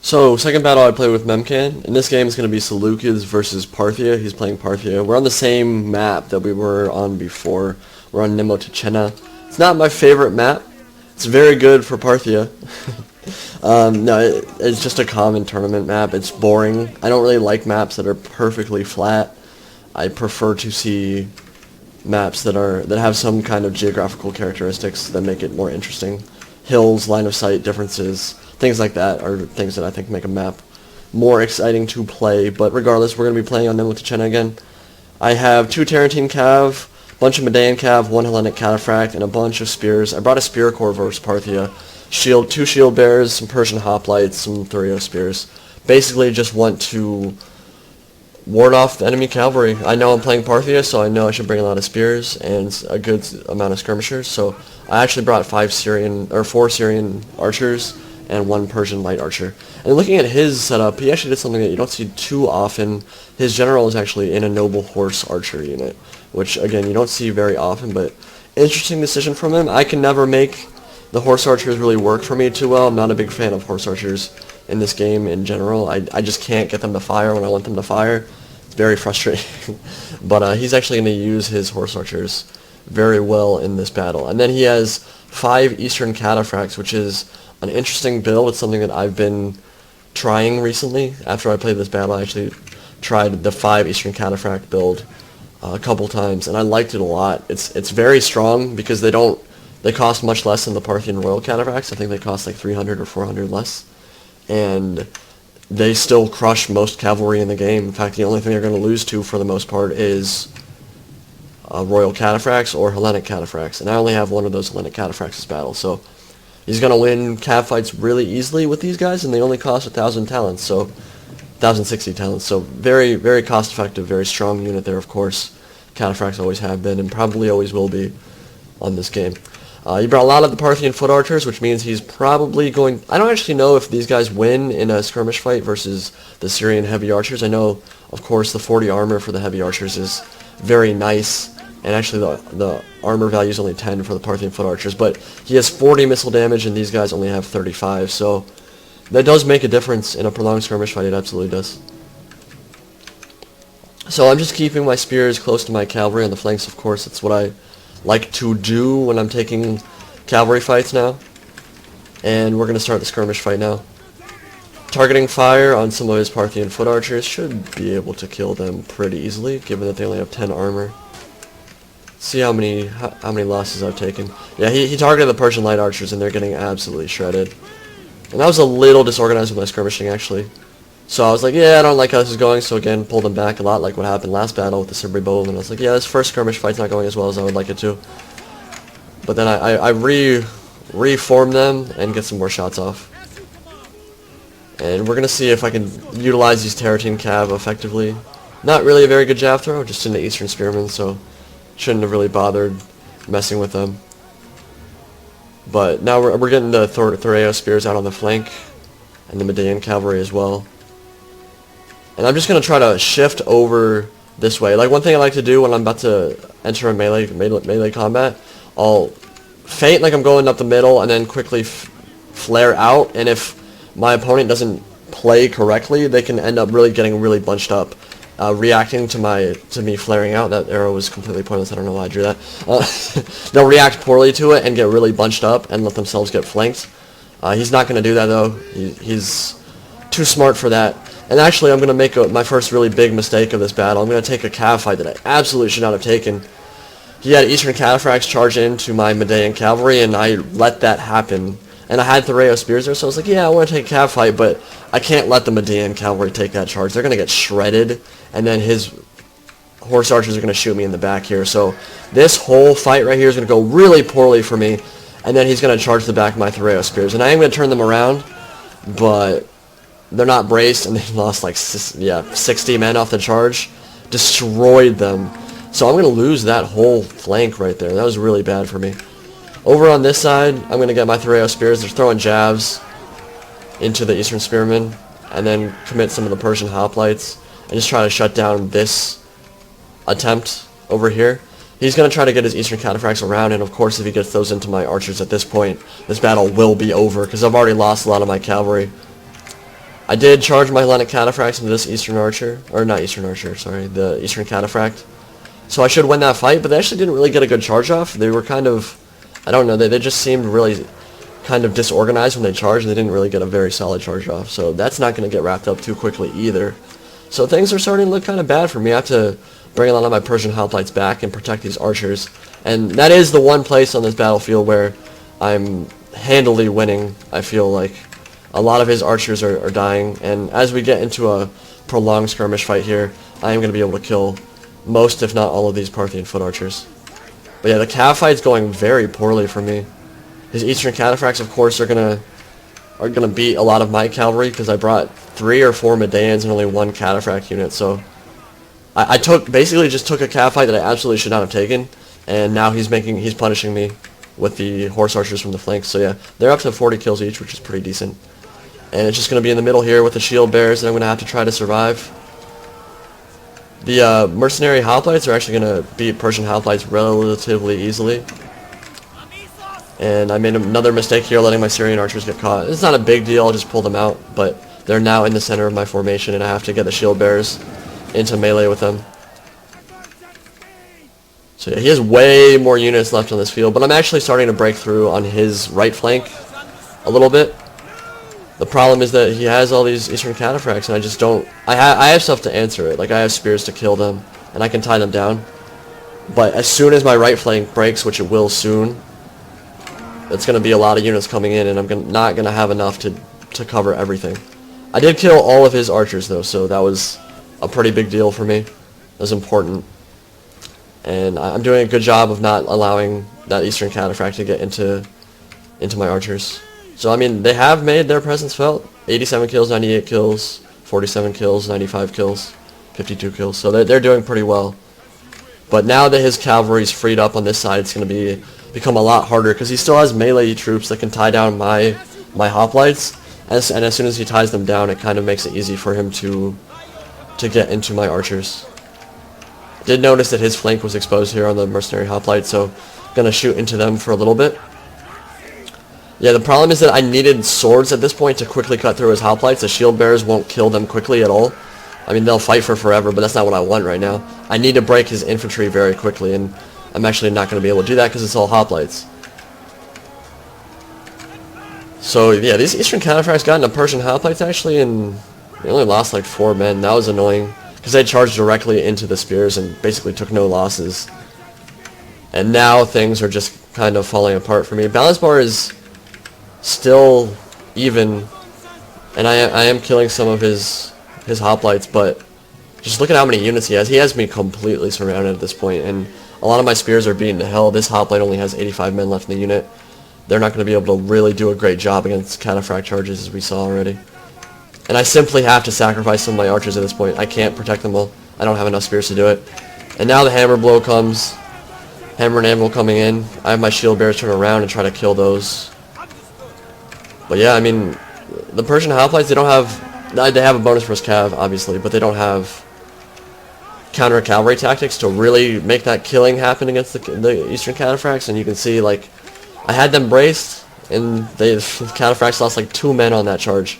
So, second battle I play with MemcCann. In this game, it's going to be Seleucids versus Parthia. He's playing Parthia. We're on the same map that we were on before. We're on Nemetocenna. It's not my favorite map. It's very good for Parthia. No, it's just a common tournament map. It's boring. I don't really like maps that are perfectly flat. I prefer to see maps that have some kind of geographical characteristics that make it more interesting. Hills, line of sight differences, things like that are things that I think make a map more exciting to play. But regardless, we're going to be playing on Nemetocenna again. I have 2 Tarentine Cav, a bunch of Median Cav, 1 Hellenic Cataphact, and a bunch of spears. I brought a spear corps versus Parthia. 2 Shieldbearers, some Persian Hoplites, some Thurio spears. Basically just want to ward off the enemy cavalry. I know I'm playing Parthia, so I know I should bring a lot of spears and a good amount of skirmishers. So I actually brought 4 Syrian archers and 1 Persian light archer. And looking at his setup, he actually did something that you don't see too often. His general is actually in a noble horse archer unit, which again you don't see very often, but interesting decision from him. I can never make the horse archers really work for me too well. I'm not a big fan of horse archers in this game in general. I just can't get them to fire when I want them to fire. It's very frustrating. But he's actually going to use his horse archers very well in this battle. And then he has 5 Eastern Cataphracts, which is an interesting build. It's something that I've been trying recently. After I played this battle, I actually tried the 5 Eastern Cataphract build a couple times, and I liked it a lot. It's very strong because they cost much less than the Parthian Royal Cataphracts. I think they cost like 300 or 400 less. And they still crush most cavalry in the game. In fact, the only thing they're going to lose to for the most part is Royal Cataphracts or Hellenic Cataphracts. And I only have 1 of those Hellenic Cataphracts this battle. So he's going to win cav fights really easily with these guys, and they only cost 1,000 talents, so 1,060 talents. So very, very cost effective, very strong unit there, of course. Cataphracts always have been and probably always will be on this game. He brought a lot of the Parthian foot archers, which means he's probably going... I don't actually know if these guys win in a skirmish fight versus the Syrian heavy archers. I know, of course, the 40 armor for the heavy archers is very nice, and actually the armor value is only 10 for the Parthian foot archers, but he has 40 missile damage, and these guys only have 35, so that does make a difference in a prolonged skirmish fight. It absolutely does. So I'm just keeping my spears close to my cavalry on the flanks, of course. That's what I like to do when I'm taking cavalry fights now. And we're going to start the skirmish fight now. Targeting fire on some of his Parthian foot archers should be able to kill them pretty easily, given that they only have 10 armor. See how many losses I've taken. Yeah, he targeted the Persian light archers, and they're getting absolutely shredded. And I was a little disorganized with my skirmishing, actually. So I was like, yeah, I don't like how this is going, so again, pulled them back a lot, like what happened last battle with the Sibri Bowman. I was like, yeah, this first skirmish fight's not going as well as I would like it to. But then I reform them and get some more shots off. And we're going to see if I can utilize these Tarentine Cav effectively. Not really a very good jab throw, just in the Eastern Spearmen, so shouldn't have really bothered messing with them. But now we're getting the Thurio spears out on the flank, and the Median cavalry as well. And I'm just going to try to shift over this way. Like, one thing I like to do when I'm about to enter a melee combat, I'll feint like I'm going up the middle and then quickly flare out. And if my opponent doesn't play correctly, they can end up really getting really bunched up, reacting to me flaring out. That arrow was completely pointless. I don't know why I drew that. They'll react poorly to it and get really bunched up and let themselves get flanked. He's not going to do that, though. He's too smart for that. And actually, I'm going to make my first really big mistake of this battle. I'm going to take a cav fight that I absolutely should not have taken. He had Eastern Cataphracts charge into my Median cavalry, and I let that happen. And I had Thurio spears there, so I was like, yeah, I want to take a cav fight, but I can't let the Median cavalry take that charge. They're going to get shredded, and then his horse archers are going to shoot me in the back here. So this whole fight right here is going to go really poorly for me. And then he's going to charge the back of my Thurio spears. And I am going to turn them around, but they're not braced, and they lost like 60 men off the charge. Destroyed them. So I'm going to lose that whole flank right there. That was really bad for me. Over on this side, I'm going to get my Thurio spears. They're throwing jabs into the Eastern Spearmen, and then commit some of the Persian Hoplites, and just try to shut down this attempt over here. He's going to try to get his Eastern Cataphracts around, and of course if he gets those into my archers at this point, this battle will be over, because I've already lost a lot of my cavalry. I did charge my Hellenic Cataphracts into this Eastern Archer, or not Eastern Archer, sorry, the Eastern Cataphract. So I should win that fight, but they actually didn't really get a good charge off. They were kind of, I don't know, they just seemed really kind of disorganized when they charged, and they didn't really get a very solid charge off. So that's not going to get wrapped up too quickly either. So things are starting to look kind of bad for me. I have to bring a lot of my Persian Hoplites back and protect these archers. And that is the one place on this battlefield where I'm handily winning, I feel like. A lot of his archers are dying, and as we get into a prolonged skirmish fight here, I am going to be able to kill most, if not all, of these Parthian foot archers. But yeah, the cav fight's going very poorly for me. His Eastern Cataphracts, of course, are gonna beat a lot of my cavalry, because I brought 3 or 4 Medeans and only 1 Cataphract unit. So I basically just took a cav fight that I absolutely should not have taken, and now he's punishing me with the horse archers from the flanks. So yeah, they're up to 40 kills each, which is pretty decent. And it's just going to be in the middle here with the shield bearers that I'm going to have to try to survive. The mercenary hoplites are actually going to beat Persian hoplites relatively easily. And I made another mistake here letting my Syrian archers get caught. It's not a big deal, I'll just pull them out, but they're now in the center of my formation and I have to get the shield bearers into melee with them. So yeah, he has way more units left on this field, but I'm actually starting to break through on his right flank a little bit. The problem is that he has all these Eastern Cataphracts, and I just don't... I have stuff to answer it. Like, I have spears to kill them, and I can tie them down. But as soon as my right flank breaks, which it will soon, it's going to be a lot of units coming in, and I'm not going to have enough to cover everything. I did kill all of his archers, though, so that was a pretty big deal for me. That was important. And I'm doing a good job of not allowing that Eastern Cataphract to get into my archers. So, I mean, they have made their presence felt. 87 kills, 98 kills, 47 kills, 95 kills, 52 kills. So they're doing pretty well. But now that his cavalry's freed up on this side, it's going to become a lot harder, because he still has melee troops that can tie down my hoplites. And as soon as he ties them down, it kind of makes it easy for him to get into my archers. Did notice that his flank was exposed here on the mercenary hoplites, so I'm going to shoot into them for a little bit. Yeah, the problem is that I needed swords at this point to quickly cut through his hoplites. The shield bearers won't kill them quickly at all. I mean, they'll fight for forever, but that's not what I want right now. I need to break his infantry very quickly, and I'm actually not going to be able to do that because it's all hoplites. So yeah, these Eastern Cataphracts got into Persian hoplites actually, and they only lost like 4 men. That was annoying, because they charged directly into the spears and basically took no losses. And now things are just kind of falling apart for me. Balance bar is still even, and I am killing some of his hoplites, but just look at how many units he has. He has me completely surrounded at this point, and a lot of my spears are beaten to hell. This hoplite only has 85 men left in the unit. They're not going to be able to really do a great job against cataphract charges, as we saw already. And I simply have to sacrifice some of my archers at this point. I can't protect them all. I don't have enough spears to do it. And now the hammer blow comes. Hammer and anvil coming in. I have my shield bearers turn around and try to kill those. But yeah, I mean, the Persian hoplites, they have a bonus for his cav, obviously, but they don't have counter cavalry tactics to really make that killing happen against the Eastern Cataphracts. And you can see, like, I had them braced, and the Cataphracts lost like 2 men on that charge.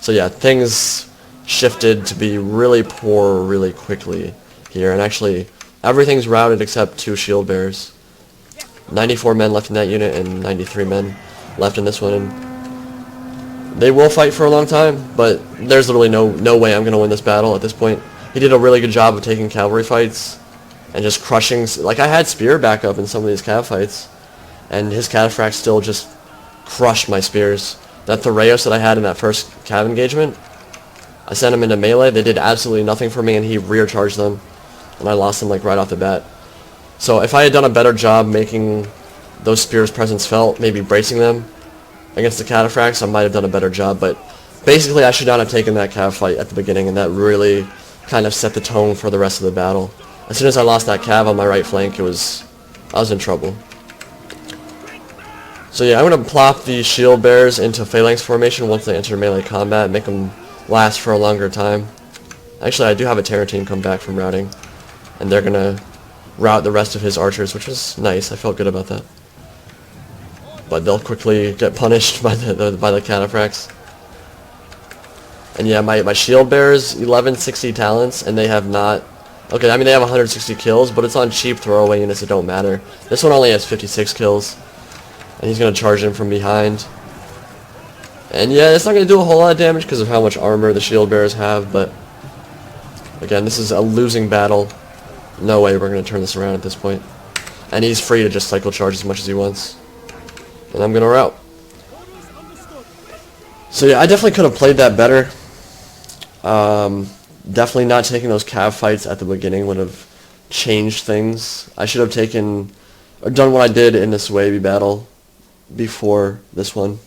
So yeah, things shifted to be really poor really quickly here, and actually everything's routed except 2 shield bearers. 94 men left in that unit and 93 men left in this one, and they will fight for a long time, but there's literally no way I'm going to win this battle at this point. He did a really good job of taking cavalry fights and just crushing. Like, I had spear backup in some of these cav fights, and his cataphracts still just crushed my spears. That Thoreos that I had in that first cav engagement, I sent him into melee. They did absolutely nothing for me, and he rear charged them, and I lost them like right off the bat. So if I had done a better job making those spears' presence felt, maybe bracing them against the cataphracts, I might have done a better job. But basically, I should not have taken that cav fight at the beginning, and that really kind of set the tone for the rest of the battle. As soon as I lost that cav on my right flank, I was in trouble. So yeah, I'm going to plop the shield bearers into phalanx formation once they enter melee combat, make them last for a longer time. Actually, I do have a terror team come back from routing, and they're going to rout the rest of his archers, which was nice. I felt good about that. But they'll quickly get punished by the cataphracts. And yeah, my shield bearers, 1160 talents, and they have not... Okay, I mean, they have 160 kills, but it's on cheap throwaway units that don't matter. This one only has 56 kills, and he's going to charge him from behind. And yeah, it's not going to do a whole lot of damage because of how much armor the shield bearers have, but... Again, this is a losing battle. No way we're going to turn this around at this point. And he's free to just cycle charge as much as he wants. And I'm going to rout. So yeah, I definitely could have played that better. Definitely not taking those cav fights at the beginning would have changed things. I should have taken, or done what I did in the Suebi battle before this one,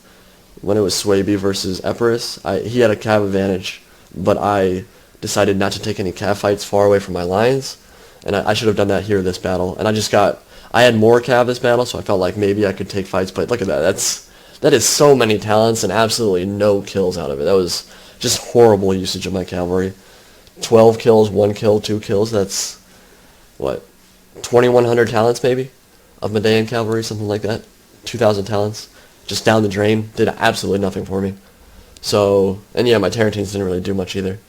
when it was Suebi versus Epirus. He had a cav advantage, but I decided not to take any cav fights far away from my lines, and I should have done that here this battle. And I had more cav this battle, so I felt like maybe I could take fights, but look at that. That is so many talents and absolutely no kills out of it. That was just horrible usage of my cavalry. 12 kills, 1 kill, 2 kills, that's, what, 2,100 talents maybe? Of Median cavalry, something like that. 2,000 talents. Just down the drain. Did absolutely nothing for me. So, and yeah, my Tarentines didn't really do much either.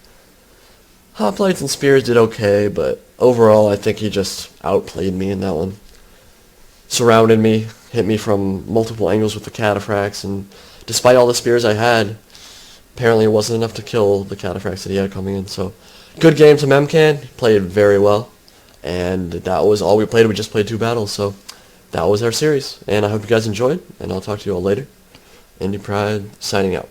Hoplites and Spears did okay, but overall I think he just outplayed me in that one. Surrounded me, hit me from multiple angles with the cataphracts, and despite all the spears I had, apparently it wasn't enough to kill the cataphracts that he had coming in. So, good game to MemcCann. Played very well, and that was all we played. We just played 2 battles, so that was our series. And I hope you guys enjoyed, and I'll talk to you all later. Indy Pride signing out.